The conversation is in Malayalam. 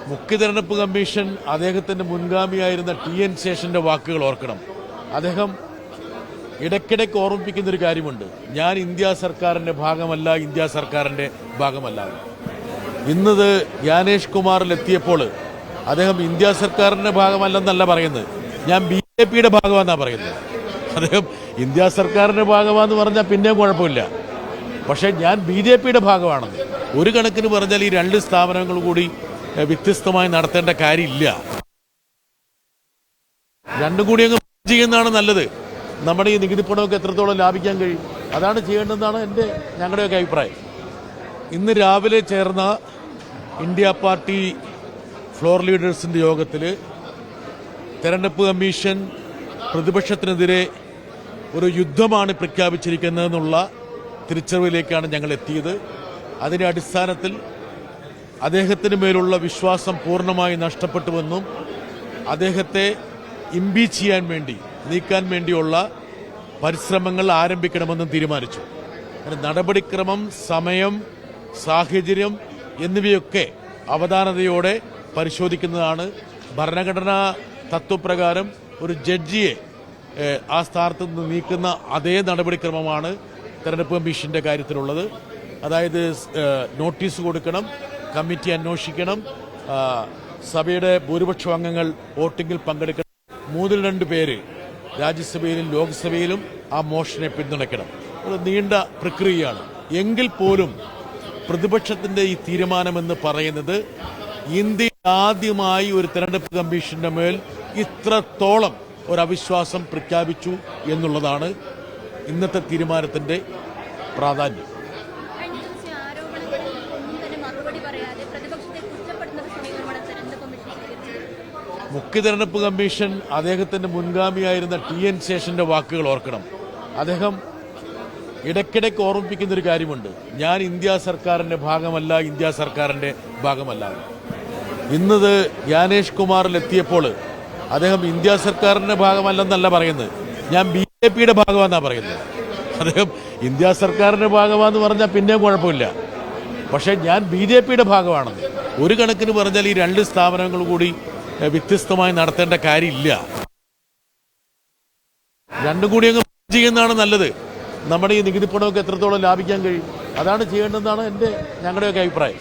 മുഖ്യ തെരഞ്ഞെടുപ്പ് കമ്മീഷൻ അദ്ദേഹത്തിന്റെ മുൻഗാമിയായിരുന്ന ടി.എൻ. ശേഷന്റെ വാക്കുകൾ ഓർക്കണം. അദ്ദേഹം ഇടയ്ക്കിടയ്ക്ക് ഓർമ്മിപ്പിക്കുന്ന ഒരു കാര്യമുണ്ട്, ഞാൻ ഇന്ത്യ സർക്കാരിന്റെ ഭാഗമല്ല, ഇന്ത്യ സർക്കാരിന്റെ ഭാഗമല്ല. ഇന്നത് ജ്ഞാനേഷ് കുമാറിലെത്തിയപ്പോൾ അദ്ദേഹം ഇന്ത്യ സർക്കാരിന്റെ ഭാഗമല്ലെന്നല്ല പറയുന്നത്, ഞാൻ BJPയുടെ ഭാഗമാണെന്നാണ് പറയുന്നത്. അദ്ദേഹം ഇന്ത്യ സർക്കാരിന്റെ ഭാഗമാണെന്ന് പറഞ്ഞാൽ പിന്നെയും കുഴപ്പമില്ല, പക്ഷേ ഞാൻ BJPയുടെ ഭാഗമാണെന്ന് ഒരു കണക്കിന് പറഞ്ഞാൽ ഈ രണ്ട് സ്ഥാപനങ്ങൾ കൂടി വ്യത്യസ്തമായി നടത്തേണ്ട കാര്യമില്ല. രണ്ടും കൂടി അങ്ങ് ചെയ്യുന്നതാണ് നല്ലത്. നമ്മുടെ ഈ നികുതി പണമൊക്കെ എത്രത്തോളം ലാഭിക്കാൻ കഴിയും, അതാണ് ചെയ്യേണ്ടതെന്നാണ് ഞങ്ങളുടെയൊക്കെ അഭിപ്രായം. ഇന്ന് രാവിലെ ചേർന്ന ഇന്ത്യ പാർട്ടി ഫ്ലോർ ലീഡേഴ്സിന്റെ യോഗത്തിൽ തെരഞ്ഞെടുപ്പ് കമ്മീഷൻ പ്രതിപക്ഷത്തിനെതിരെ ഒരു യുദ്ധമാണ് പ്രഖ്യാപിച്ചിരിക്കുന്നതെന്നുള്ള തിരിച്ചറിവിലേക്കാണ് ഞങ്ങൾ എത്തിയത്. അതിന്റെ അടിസ്ഥാനത്തിൽ അദ്ദേഹത്തിന് മേലുള്ള വിശ്വാസം പൂർണ്ണമായി നഷ്ടപ്പെട്ടുവെന്നും അദ്ദേഹത്തെ ഇംപീച്ച് ചെയ്യാൻ വേണ്ടി, നീക്കാൻ വേണ്ടിയുള്ള പരിശ്രമങ്ങൾ ആരംഭിക്കണമെന്നും തീരുമാനിച്ചു. നടപടിക്രമം, സമയം, സാഹചര്യം എന്നിവയൊക്കെ അവധാനതയോടെ പരിശോധിക്കുന്നതാണ്. ഭരണഘടനാ തത്വപ്രകാരം ഒരു ജഡ്ജിയെ ആ സ്ഥാനത്ത് നിന്ന് നീക്കുന്ന അതേ നടപടിക്രമമാണ് തെരഞ്ഞെടുപ്പ് കമ്മീഷന്റെ കാര്യത്തിലുള്ളത്. അതായത് നോട്ടീസ് കൊടുക്കണം, കമ്മിറ്റി അന്വേഷിക്കണം, സഭയുടെ ഭൂരിപക്ഷം അംഗങ്ങൾ വോട്ടിംഗിൽ പങ്കെടുക്കണം, 3-2 പേര് രാജ്യസഭയിലും ലോക്സഭയിലും ആ മോഷനെ പിന്തുണയ്ക്കണം. ഒരു നീണ്ട പ്രക്രിയയാണ്. എങ്കിൽ പോലും പ്രതിപക്ഷത്തിന്റെ ഈ തീരുമാനമെന്ന് പറയുന്നത് ഇന്ത്യയിൽ ആദ്യമായി ഒരു തെരഞ്ഞെടുപ്പ് കമ്മീഷന്റെ മേൽ ഇത്രത്തോളം ഒരു അവിശ്വാസം പ്രഖ്യാപിച്ചു എന്നുള്ളതാണ് ഇന്നത്തെ തീരുമാനത്തിന്റെ പ്രാധാന്യം. മുഖ്യ തെരഞ്ഞെടുപ്പ് കമ്മീഷൻ അദ്ദേഹത്തിന്റെ മുൻഗാമിയായിരുന്ന ടി.എൻ. ശേഷന്റെ വാക്കുകൾ ഓർക്കണം. അദ്ദേഹം ഇടയ്ക്കിടയ്ക്ക് ഓർമ്മിപ്പിക്കുന്ന ഒരു കാര്യമുണ്ട്, ഞാൻ ഇന്ത്യ സർക്കാരിന്റെ ഭാഗമല്ല, ഇന്ത്യ സർക്കാരിന്റെ ഭാഗമല്ല. ഇന്നത് ജ്ഞാനേഷ് കുമാറിലെത്തിയപ്പോൾ അദ്ദേഹം ഇന്ത്യ സർക്കാരിന്റെ ഭാഗമല്ലെന്നല്ല പറയുന്നത്, ഞാൻ BJPയുടെ ഭാഗമാണെന്നാണ് പറയുന്നത്. അദ്ദേഹം ഇന്ത്യ സർക്കാരിന്റെ ഭാഗമാണെന്ന് പറഞ്ഞാൽ പിന്നെയും കുഴപ്പമില്ല, പക്ഷേ ഞാൻ BJPയുടെ ഭാഗമാണെന്ന് ഒരു കണക്കിന് പറഞ്ഞാൽ ഈ രണ്ട് സ്ഥാപനങ്ങൾ കൂടി വ്യത്യസ്തമായി നടത്തേണ്ട കാര്യമില്ല. രണ്ടും കൂടി അങ്ങ് ചെയ്യുന്നതാണ് നല്ലത്. നമ്മുടെ ഈ നികുതി പണമൊക്കെ എത്രത്തോളം ലാഭിക്കാൻ കഴിയും, അതാണ് ചെയ്യേണ്ടതെന്നാണ് ഞങ്ങളുടെയൊക്കെ അഭിപ്രായം.